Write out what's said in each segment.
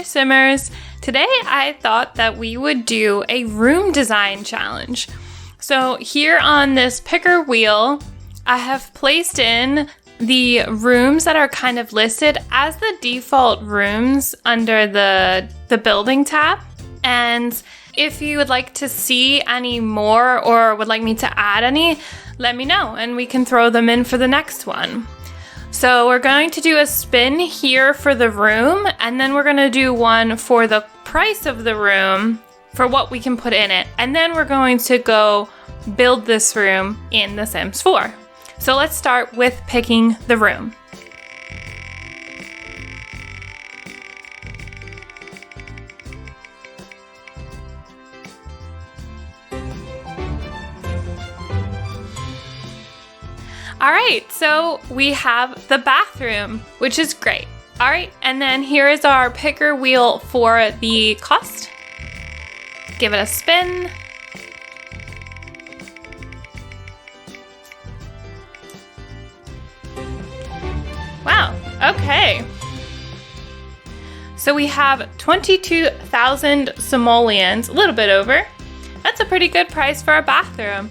there, Simmers. Today I thought that we would do a room design challenge. So here on this picker wheel, I have placed in the rooms that are kind of listed as the default rooms under the building tab. And if you would like to see any more or would like me to add any, let me know and we can throw them in for the next one. So we're going to do a spin here for the room, and then we're going to do one for the price of the room for what we can put in it. And then we're going to go build this room in The Sims 4. So let's start with picking the room. All right, so we have the bathroom, which is great. All right, and then here is our picker wheel for the cost. Give it a spin. Wow, okay. So we have 22,000 simoleons, a little bit over. That's a pretty good price for a bathroom.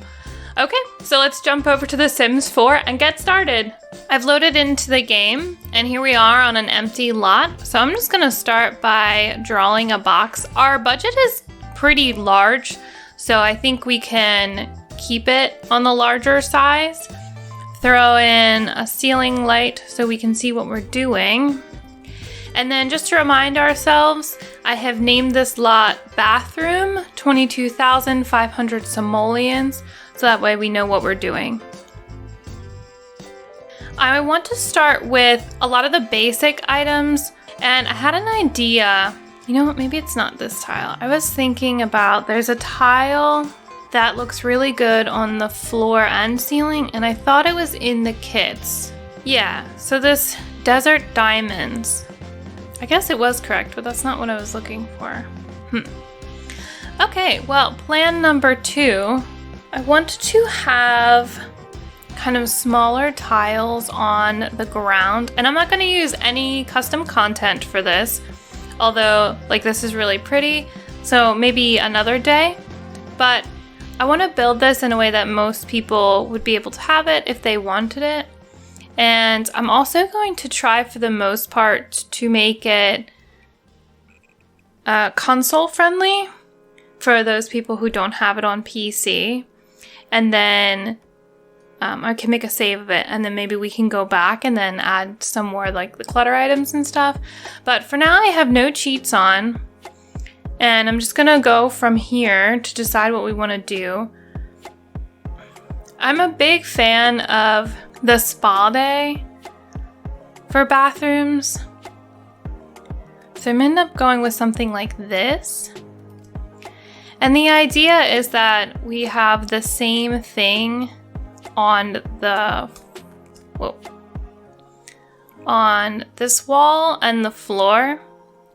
Okay, so let's jump over to The Sims 4 and get started. I've loaded into the game, and here we are on an empty lot. So I'm just gonna start by drawing a box. Our budget is pretty large, so I think we can keep it on the larger size. Throw in a ceiling light so we can see what we're doing. And then just to remind ourselves, I have named this lot Bathroom, 22,500 simoleons. So that way we know what we're doing. I want to start with a lot of the basic items, and I had an idea. You know what, maybe it's not this tile. I was thinking about, there's a tile that looks really good on the floor and ceiling, and I thought it was in the kits. Yeah, so this desert diamonds. I guess it was correct, but that's not what I was looking for. Okay, well, plan number 2. I want to have kind of smaller tiles on the ground, and I'm not going to use any custom content for this, although like this is really pretty, so maybe another day. But I want to build this in a way that most people would be able to have it if they wanted it. And I'm also going to try for the most part to make it console friendly for those people who don't have it on PC. And then I can make a save of it, and then maybe we can go back and then add some more like the clutter items and stuff. But for now I have no cheats on, and I'm just gonna go from here to decide what we want to do. I'm a big fan of the spa day for bathrooms, so I'm end up going with something like this. And the idea is that we have the same thing on the, on this wall and the floor,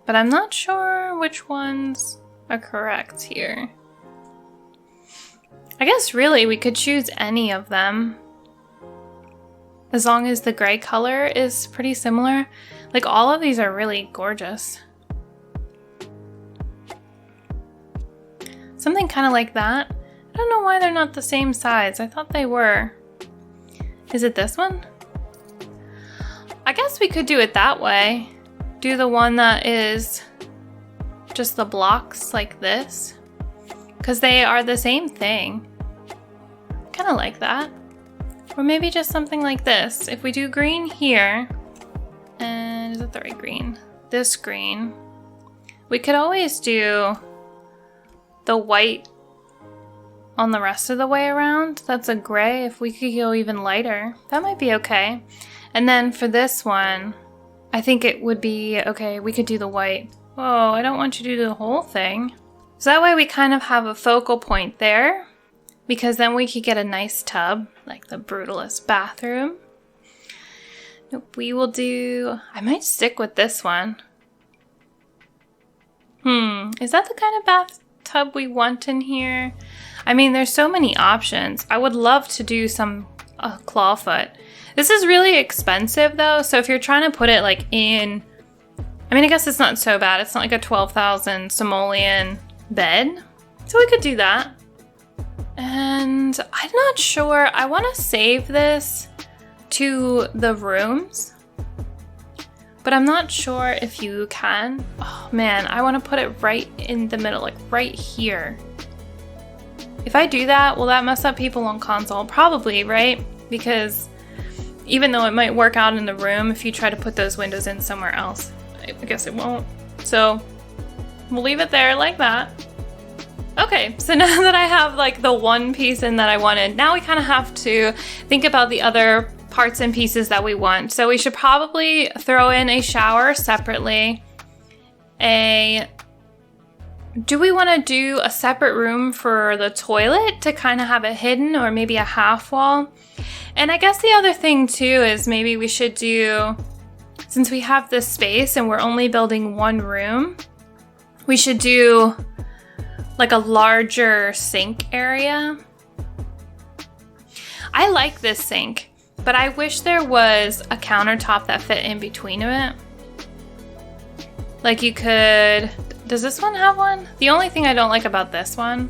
but I'm not sure which ones are correct here. I guess really we could choose any of them, as long as the gray color is pretty similar. Like all of these are really gorgeous. Something kind of like that. I don't know why they're not the same size. I thought they were. Is it this one? I guess we could do it that way. Do the one that is just the blocks like this, because they are the same thing. Kind of like that. Or maybe just something like this. If we do green here, and is it the right green? This green. We could always do the white on the rest of the way around. That's a gray. If we could go even lighter, that might be okay. And then for this one, I think it would be okay. We could do the white. Oh, I don't want you to do the whole thing. So that way we kind of have a focal point there, because then we could get a nice tub, like the Brutalist bathroom. Nope, we will do, I might stick with this one. Is that the kind of bathtub we want in here? I mean, there's so many options. I would love to do some clawfoot. This is really expensive though, so if you're trying to put it like in, I mean, I guess it's not so bad. It's not like a 12,000 simoleon bed. So we could do that. And I'm not sure. I want to save this to the rooms. But I'm not sure if you can. Oh man, I want to put it right in the middle, like right here. If I do that, will that mess up people on console? Probably, right? Because even though it might work out in the room, if you try to put those windows in somewhere else, I guess it won't. So we'll leave it there like that. Okay, so now that I have like the one piece in that I wanted, now we kind of have to think about the other parts and pieces that we want. So we should probably throw in a shower separately. Do we want to do a separate room for the toilet to kind of have it hidden, or maybe a half wall? And I guess the other thing too is maybe we should do, since we have this space and we're only building one room, we should do like a larger sink area. I like this sink, but I wish there was a countertop that fit in between it. Like you could, does this one have one? The only thing I don't like about this one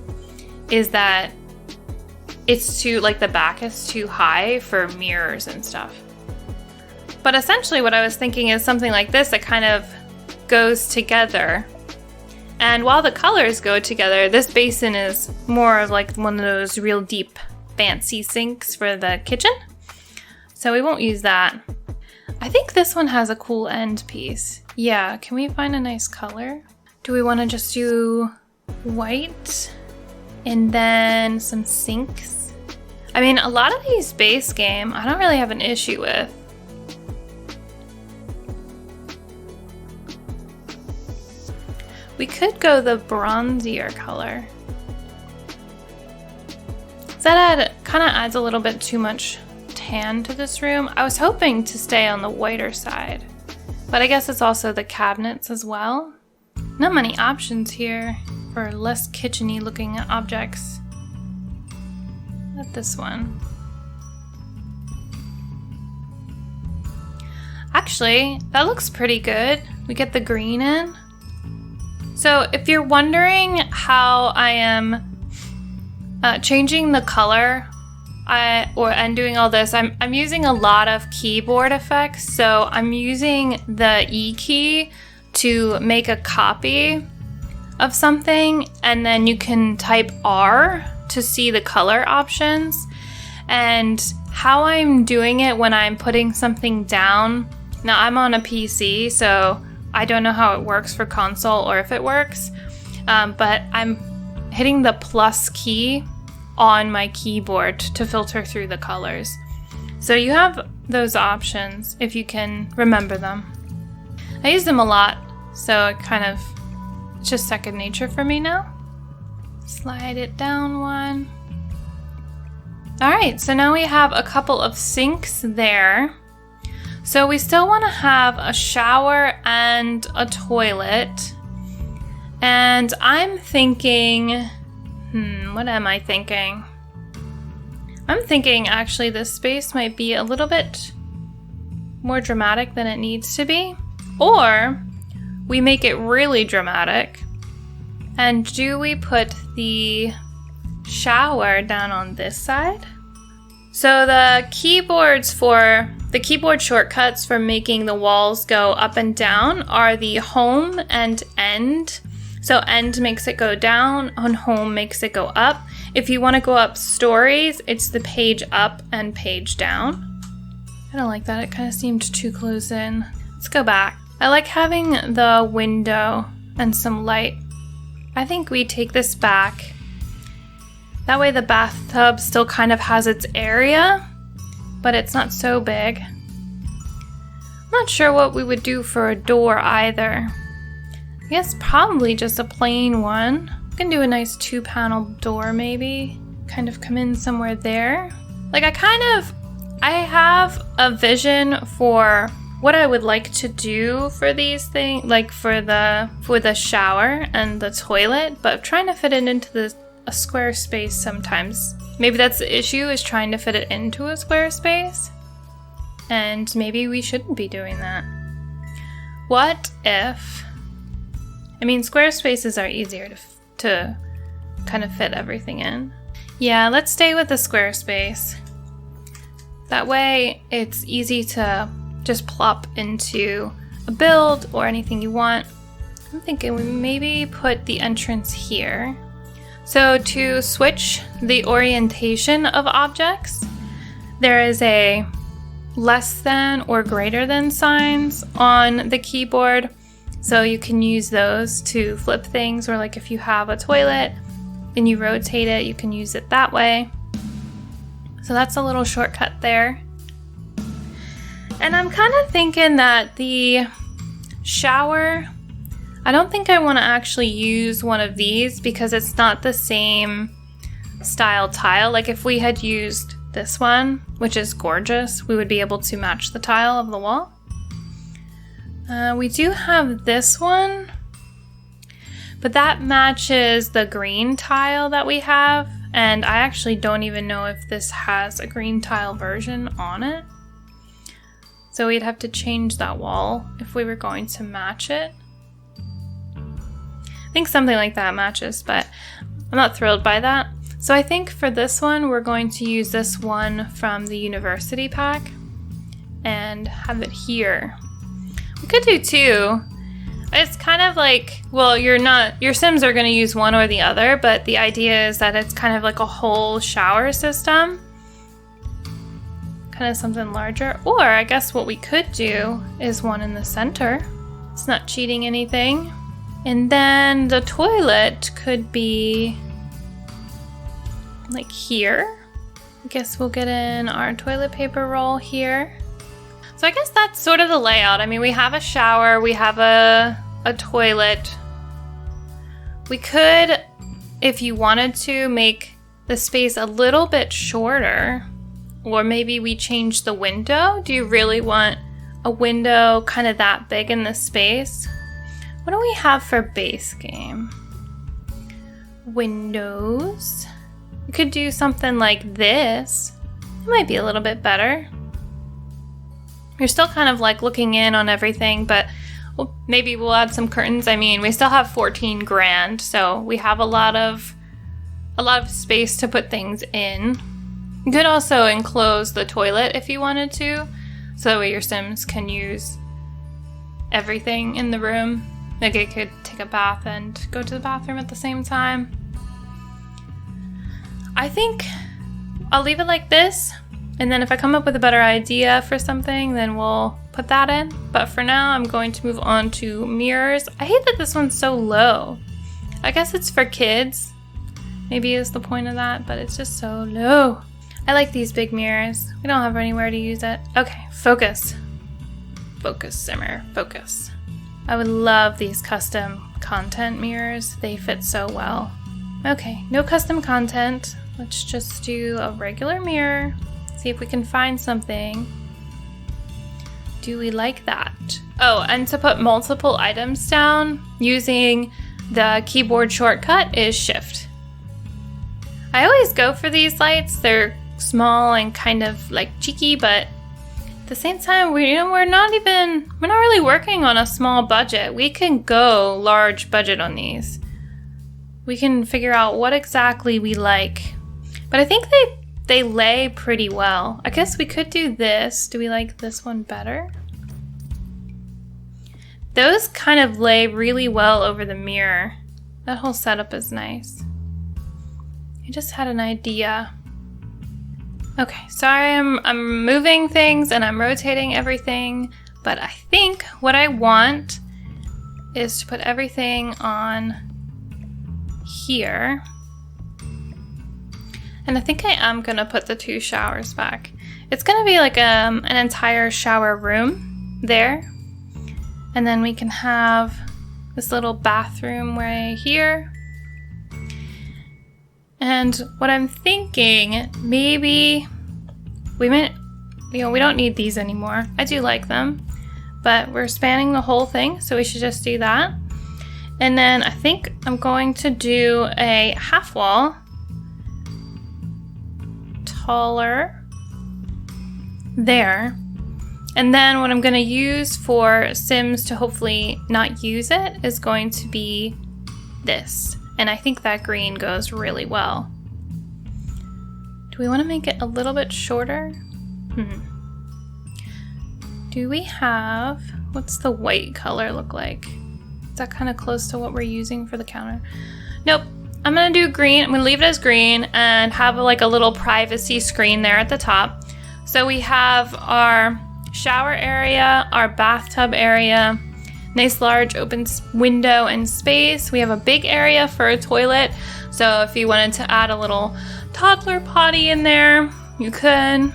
is that it's too, like the back is too high for mirrors and stuff. But essentially what I was thinking is something like this that kind of goes together. And while the colors go together, this basin is more of like one of those real deep fancy sinks for the kitchen. So we won't use that. I think this one has a cool end piece. Yeah, can we find a nice color? Do we want to just do white and then some sinks? I mean, a lot of these base game, I don't really have an issue with. We could go the bronzier color. That kind of adds a little bit too much tan to this room. I was hoping to stay on the whiter side, but I guess it's also the cabinets as well. Not many options here for less kitchen-y looking objects. Not this one. Actually, that looks pretty good. We get the green in. So if you're wondering how I am changing the color and doing all this, I'm using a lot of keyboard effects. So I'm using the E key to make a copy of something, and then you can type R to see the color options. And how I'm doing it when I'm putting something down, now I'm on a PC, so I don't know how it works for console or if it works, but I'm hitting the plus key on my keyboard to filter through the colors. So you have those options if you can remember them. I use them a lot, so it's just second nature for me now. Slide it down one. All right, so now we have a couple of sinks there. So we still want to have a shower and a toilet. And I'm thinking, what am I thinking? I'm thinking actually this space might be a little bit more dramatic than it needs to be. Or we make it really dramatic. And do we put the shower down on this side? So the keyboard shortcuts for making the walls go up and down are the home and end. So end makes it go down, and home makes it go up. If you want to go up stories, it's the page up and page down. I don't like that, it kind of seemed too close in. Let's go back. I like having the window and some light. I think we take this back. That way the bathtub still kind of has its area, but it's not so big. I'm not sure what we would do for a door either. I guess probably just a plain one. We can do a nice 2-panel door maybe. Kind of come in somewhere there. Like I have a vision for what I would like to do for these things, like for the shower and the toilet, but trying to fit it into a square space sometimes. Maybe that's the issue, is trying to fit it into a square space. And maybe we shouldn't be doing that. What if, I mean, square spaces are easier to kind of fit everything in. Yeah, let's stay with the square space. That way it's easy to just plop into a build or anything you want. I'm thinking we maybe put the entrance here. So to switch the orientation of objects, there is a less than or greater than signs on the keyboard. So you can use those to flip things, or like if you have a toilet and you rotate it, you can use it that way. So that's a little shortcut there. And I'm kind of thinking that the shower, I don't think I want to actually use one of these because it's not the same style tile. Like if we had used this one, which is gorgeous, we would be able to match the tile of the wall. We do have this one, but that matches the green tile that we have, and I actually don't even know if this has a green tile version on it. So we'd have to change that wall if we were going to match it. I think something like that matches, but I'm not thrilled by that. So I think for this one, we're going to use this one from the university pack and have it here. We could do two. It's kind of like, well, your Sims are going to use one or the other, but the idea is that it's kind of like a whole shower system. Kind of something larger. Or I guess what we could do is one in the center. It's not cheating anything. And then the toilet could be like here. I guess we'll get in our toilet paper roll here. So I guess that's sort of the layout. I mean, we have a shower, we have a toilet. We could, if you wanted to, make the space a little bit shorter. Or maybe we change the window. Do you really want a window kind of that big in this space? What do we have for base game? Windows. We could do something like this. It might be a little bit better. You're still kind of like looking in on everything, but maybe we'll add some curtains. I mean, we still have 14 grand, so we have a lot of space to put things in. You could also enclose the toilet if you wanted to, so that way your Sims can use everything in the room. Like it could take a bath and go to the bathroom at the same time. I think I'll leave it like this, and then if I come up with a better idea for something, then we'll put that in. But for now, I'm going to move on to mirrors. I hate that this one's so low. I guess it's for kids. Maybe is the point of that, but it's just so low. I like these big mirrors. We don't have anywhere to use it. Okay, focus. Focus, Simmer, focus. I would love these custom content mirrors. They fit so well. Okay, no custom content. Let's just do a regular mirror. See if we can find something. Do we like that? Oh, and to put multiple items down using the keyboard shortcut is Shift. I always go for these lights. They're small and kind of like cheeky, but at the same time, we're not really working on a small budget. We can go large budget on these. We can figure out what exactly we like. But I think they lay pretty well. I guess we could do this. Do we like this one better? Those kind of lay really well over the mirror. That whole setup is nice. I just had an idea. Okay, sorry I'm moving things and I'm rotating everything, but I think what I want is to put everything on here. And I think I am gonna put the 2 showers back. It's gonna be like an entire shower room there. And then we can have this little bathroom right here. And what I'm thinking, maybe we don't need these anymore. I do like them, but we're spanning the whole thing, so we should just do that. And then I think I'm going to do a half wall taller there. And then what I'm going to use for Sims to hopefully not use it is going to be this. And I think that green goes really well. Do we want to make it a little bit shorter? Do we have, what's the white color look like? Is that kind of close to what we're using for the counter? Nope. I'm going to do green. I'm going to leave it as green and have like a little privacy screen there at the top. So we have our shower area, our bathtub area, nice large open window and space. We have a big area for a toilet. So if you wanted to add a little toddler potty in there, you could.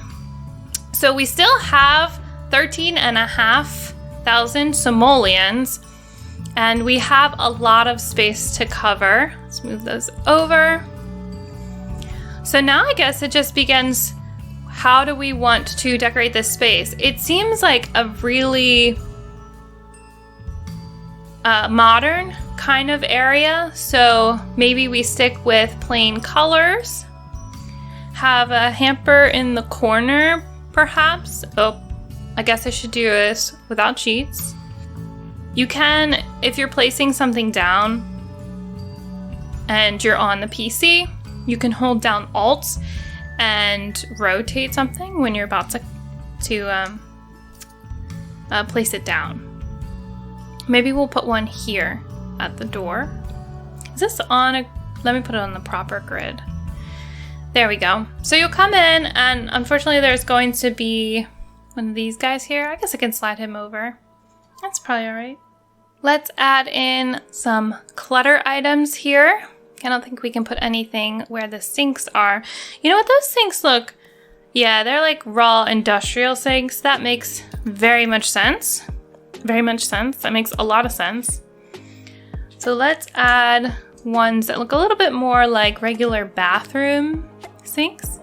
So we still have 13,500 simoleons, and we have a lot of space to cover. Let's move those over. So now I guess it just begins, how do we want to decorate this space? It seems like a really modern kind of area, so maybe we stick with plain colors. Have a hamper in the corner, perhaps. Oh, I guess I should do this without cheats. You can, if you're placing something down and you're on the PC, you can hold down Alt and rotate something when you're about to place it down. Maybe we'll put one here at the door. Is this on a, let me put it on the proper grid. There we go. So you'll come in, and unfortunately there's going to be one of these guys here. I guess I can slide him over. That's probably all right. Let's add in some clutter items here. I don't think we can put anything where the sinks are. You know what, those sinks look, yeah, they're like raw industrial sinks. That makes very much sense. Very much sense. That makes a lot of sense. So let's add ones that look a little bit more like regular bathroom sinks.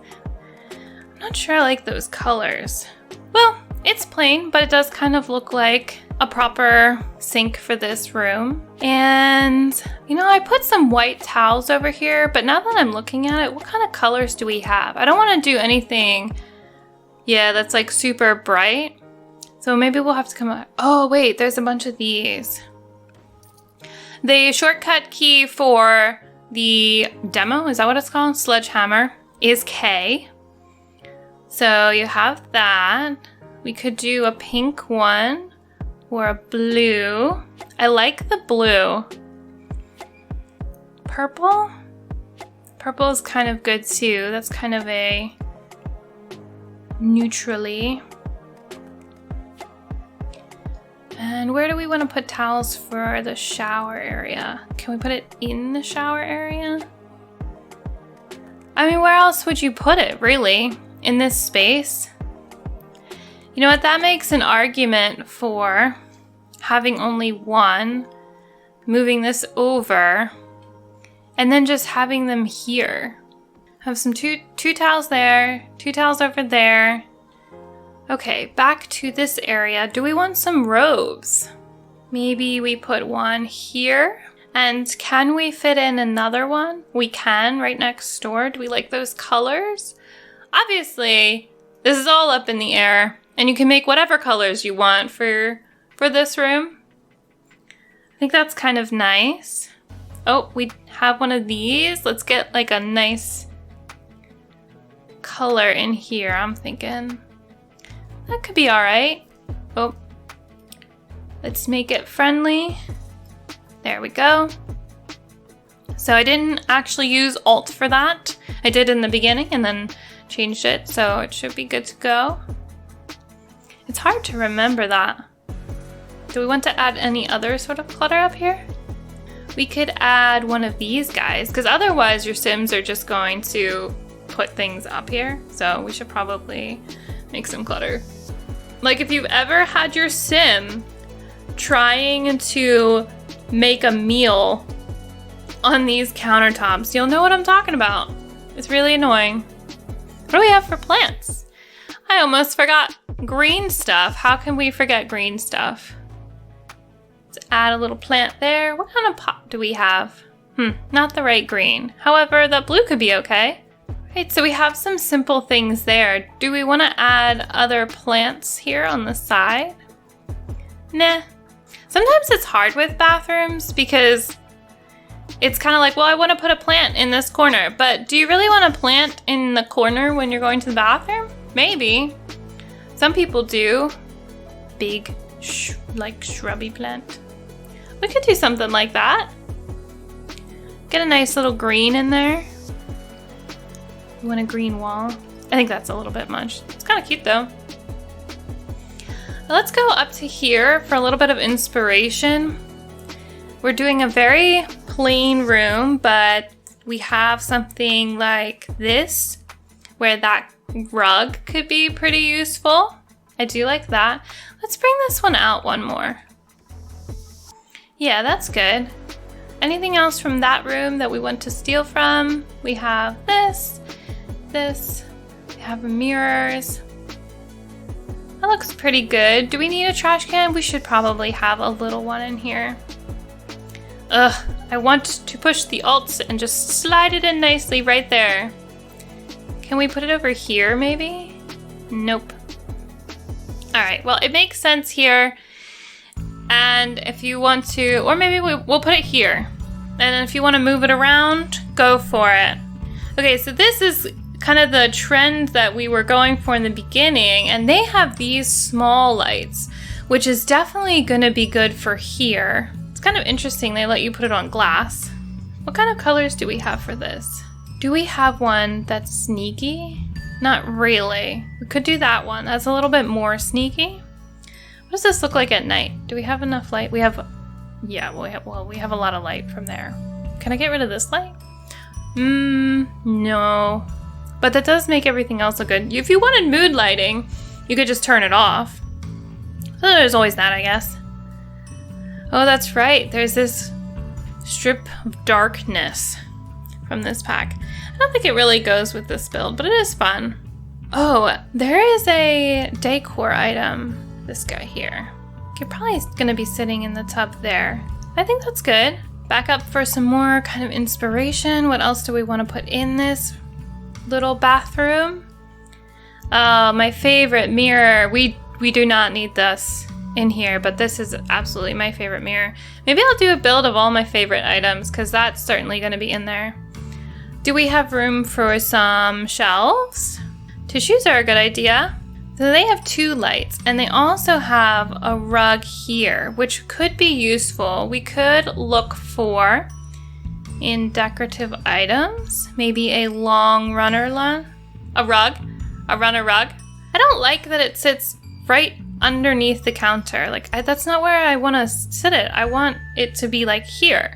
I'm not sure I like those colors. Well, it's plain, but it does kind of look like a proper sink for this room. And, you know, I put some white towels over here, but now that I'm looking at it, what kind of colors do we have? I don't want to do anything, yeah, that's like super bright. So maybe we'll have to come out. Oh, wait, there's a bunch of these. The shortcut key for the demo, is that what it's called? Sledgehammer, is K. So you have that. We could do a pink one or a blue. I like the blue. Purple? Purple is kind of good too. That's kind of a neutrally. And where do we want to put towels for the shower area? Can we put it in the shower area? I mean, where else would you put it, really? In this space? You know what, that makes an argument for having only one, moving this over, and then just having them here. Have some two towels there, 2 towels over there. Okay, back to this area. Do we want some robes? Maybe we put one here. And can we fit in another one? We can, right next door. Do we like those colors? Obviously, this is all up in the air. And you can make whatever colors you want for this room. I think that's kind of nice. Oh, we have one of these. Let's get like a nice color in here, I'm thinking. That could be all right. Oh, let's make it friendly. There we go. So I didn't actually use Alt for that. I did in the beginning and then changed it, so it should be good to go. It's hard to remember that. Do we want to add any other sort of clutter up here? We could add one of these guys, because otherwise your Sims are just going to put things up here. So we should probably make some clutter. Like if you've ever had your Sim trying to make a meal on these countertops, you'll know what I'm talking about. It's really annoying. What do we have for plants? I almost forgot green stuff. How can we forget green stuff? Let's add a little plant there. What kind of pot do we have? Not the right green. However, that blue could be okay. Right, so we have some simple things there. Do we want to add other plants here on the side? Nah. Sometimes it's hard with bathrooms because it's kind of like, well, I want to put a plant in this corner, but do you really want a plant in the corner when you're going to the bathroom? Maybe. Some people do. Big, like shrubby plant. We could do something like that. Get a nice little green in there. You want a green wall? I think that's a little bit much. It's kind of cute though. Let's go up to here for a little bit of inspiration. We're doing a very plain room, but we have something like this where that rug could be pretty useful. I do like that. Let's bring this one out one more. Yeah, that's good. Anything else from that room that we want to steal from? We have this, we have mirrors. That looks pretty good. Do we need a trash can? We should probably have a little one in here. Ugh, I want to push the Alt and just slide it in nicely right there. Can we put it over here maybe? Nope. All right, well, it makes sense here. And if you want to, or maybe we'll put it here. And if you want to move it around, go for it. Okay, so this is kind of the trend that we were going for in the beginning, and they have these small lights, which is definitely going to be good for here. It's kind of interesting they let you put it on glass. What kind of colors do we have for this? Do we have one that's sneaky? Not really. We could do that one. That's a little bit more sneaky. What does this look like at night? Do we have enough light? We have, yeah, we have a lot of light from there. Can I get rid of this light? No. But that does make everything else look good. If you wanted mood lighting, you could just turn it off. So there's always that, I guess. Oh, that's right. There's this strip of darkness from this pack. I don't think it really goes with this build, but it is fun. Oh, there is a decor item. This guy here. You're probably going to be sitting in the tub there. I think that's good. Back up for some more kind of inspiration. What else do we want to put in this little bathroom? My favorite mirror. We do not need this in here, but this is absolutely my favorite mirror. Maybe I'll do a build of all my favorite items because that's certainly going to be in there. Do we have room for some shelves? Tissues are a good idea. So they have 2 lights, and they also have a rug here, which could be useful. We could look for, in decorative items, maybe a long runner rug. I don't like that it sits right underneath the counter. Like, that's not where I want to sit it. I want it to be like here.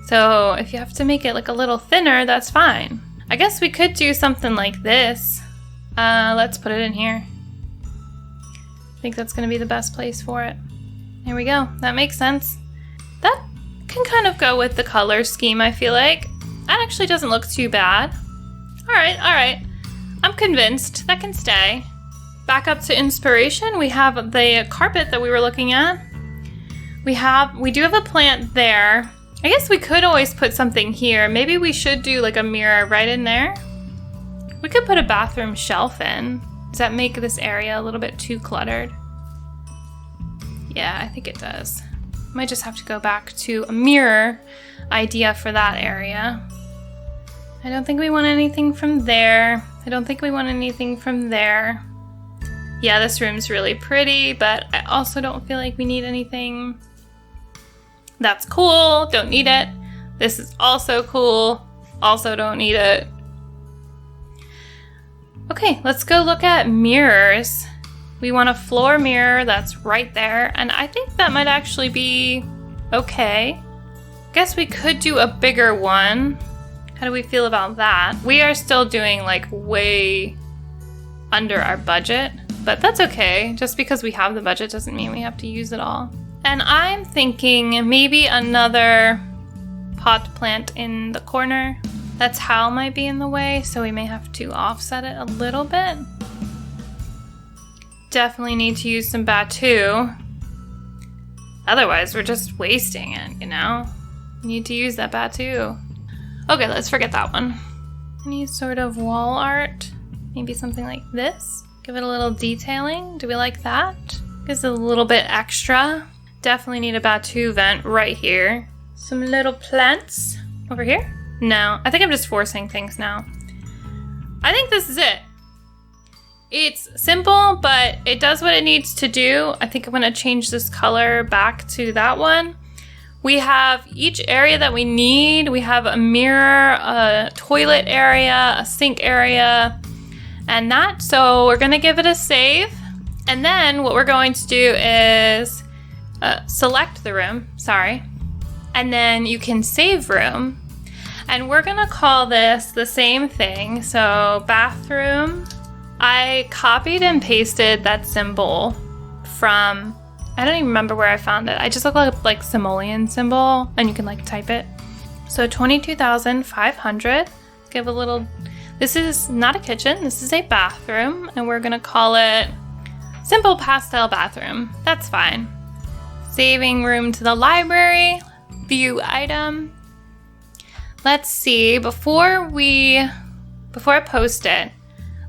So if you have to make it like a little thinner, that's fine. I guess we could do something like this. Let's put it in here. I think that's going to be the best place for it. There we go. That makes sense. That can kind of go with the color scheme, I feel like. That actually doesn't look too bad. All right. I'm convinced. That can stay. Back up to inspiration. We have the carpet that we were looking at. We do have a plant there. I guess we could always put something here. Maybe we should do like a mirror right in there. We could put a bathroom shelf in. Does that make this area a little bit too cluttered? Yeah, I think it does. Might just have to go back to a mirror idea for that area. I don't think we want anything from there. I don't think we want anything from there. Yeah, this room's really pretty, but I also don't feel like we need anything. That's cool, don't need it. This is also cool, also don't need it. Okay, let's go look at mirrors. We want a floor mirror that's right there, and I think that might actually be okay. Guess we could do a bigger one. How do we feel about that? We are still doing like way under our budget, but that's okay. Just because we have the budget doesn't mean we have to use it all. And I'm thinking maybe another pot plant in the corner. That towel might be in the way, so we may have to offset it a little bit. Definitely need to use some batu. Otherwise, we're just wasting it, you know? We need to use that batu. Okay, let's forget that one. Any sort of wall art? Maybe something like this? Give it a little detailing. Do we like that? Gives it a little bit extra. Definitely need a Batu vent right here. Some little plants over here. No, I think I'm just forcing things now. I think this is it. It's simple, but it does what it needs to do. I think I'm gonna change this color back to that one. We have each area that we need. We have a mirror, a toilet area, a sink area, and that. So we're gonna give it a save. And then what we're going to do is select the room, and then you can save room. And we're gonna call this the same thing. So bathroom. I copied and pasted that symbol from, I don't even remember where I found it. I just looked up like simoleon symbol and you can like type it. So 22,500. Give a little, this is not a kitchen, this is a bathroom, and we're gonna call it simple pastel bathroom. That's fine. Saving room to the library, view item. Let's see, before I post it,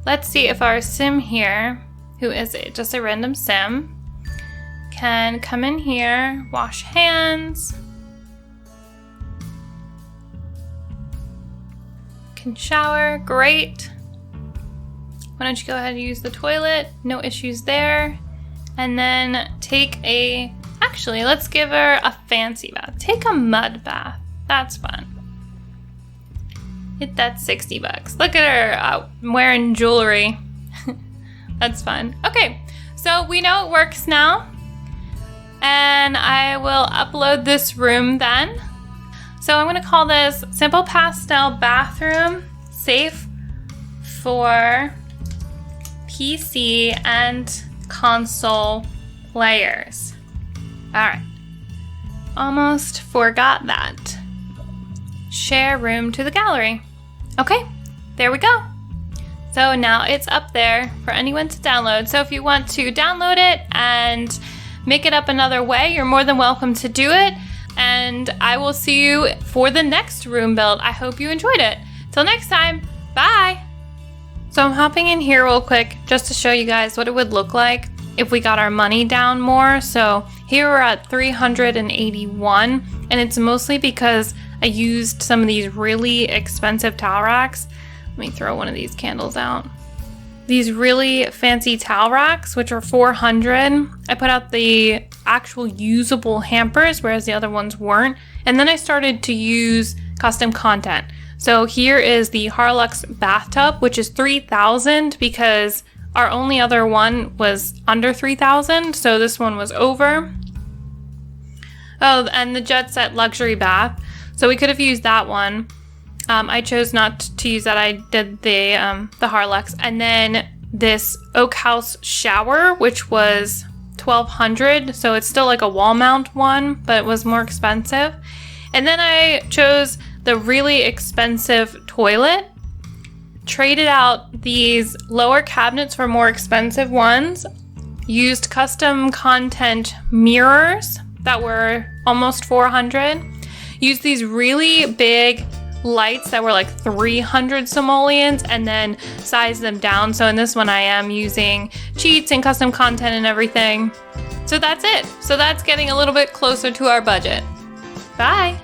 let's see if our sim here, who is it? Just a random sim, can come in here, wash hands, can shower, great. Why don't you go ahead and use the toilet, no issues there. And then take actually, let's give her a fancy bath. Take a mud bath, that's fun. Hit that 60 bucks. Look at her wearing jewelry. That's fun. Okay, so we know it works now. And I will upload this room then. So I'm gonna call this Simple Pastel Bathroom, safe for PC and console players. All right, almost forgot that. Share room to the gallery. Okay, there we go. So now it's up there for anyone to download. So if you want to download it and make it up another way, you're more than welcome to do it. And I will see you for the next room build. I hope you enjoyed it. Till next time, bye. So I'm hopping in here real quick just to show you guys what it would look like if we got our money down more. So here we're at 381, and it's mostly because I used some of these really expensive towel racks. Let me throw one of these candles out. These really fancy towel racks, which are 400. I put out the actual usable hampers, whereas the other ones weren't. And then I started to use custom content. So here is the Harlux bathtub, which is 3,000 because our only other one was under 3,000. So this one was over. Oh, and the Jet Set luxury bath. So we could have used that one. I chose not to use that. I did the Harlux. And then this Oak House shower, which was 1,200. So it's still like a wall mount one, but it was more expensive. And then I chose the really expensive toilet. Traded out these lower cabinets for more expensive ones. Used custom content mirrors that were almost 400. Used these really big lights that were like 300 simoleons and then sized them down. So in this one I am using cheats and custom content and everything. So that's it. So that's getting a little bit closer to our budget. Bye.